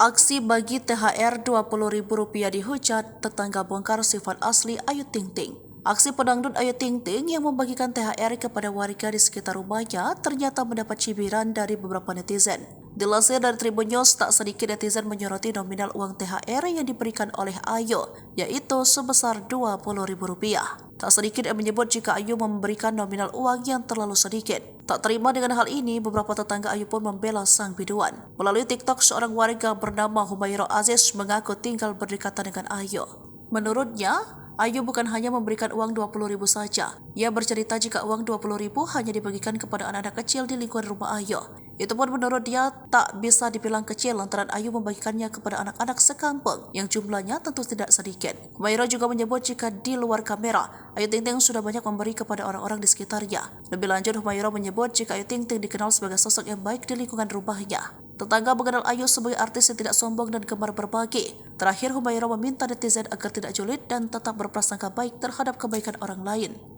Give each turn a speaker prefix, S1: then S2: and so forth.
S1: Aksi bagi THR Rp20.000 dihujat, tetangga bongkar sifat asli Ayu Ting Ting. Aksi pedangdut Ayu Ting Ting yang membagikan THR kepada warga di sekitar rumahnya ternyata mendapat cibiran dari beberapa netizen. Dilansir dari Tribun News, tak sedikit netizen menyoroti nominal uang THR yang diberikan oleh Ayu, yaitu sebesar Rp20.000. Tak sedikit yang menyebut jika Ayu memberikan nominal uang yang terlalu sedikit. Tak terima dengan hal ini, beberapa tetangga Ayu pun membela sang biduan. Melalui TikTok, seorang warga bernama Humairah Aziz mengaku tinggal berdekatan dengan Ayu. Menurutnya, Ayu bukan hanya memberikan uang Rp20.000 saja. Ia bercerita jika uang Rp20.000 hanya dibagikan kepada anak-anak kecil di lingkungan rumah Ayu. Itu pun menurut dia tak bisa dibilang kecil lantaran Ayu membagikannya kepada anak-anak sekampung yang jumlahnya tentu tidak sedikit. Humairah juga menyebut jika di luar kamera, Ayu Ting Ting sudah banyak memberi kepada orang-orang di sekitarnya. Lebih lanjut, Humairah menyebut jika Ayu Ting Ting dikenal sebagai sosok yang baik di lingkungan rumahnya. Tetangga mengenal Ayu sebagai artis yang tidak sombong dan gemar berbagi. Terakhir, Humairah meminta netizen agar tidak julid dan tetap berprasangka baik terhadap kebaikan orang lain.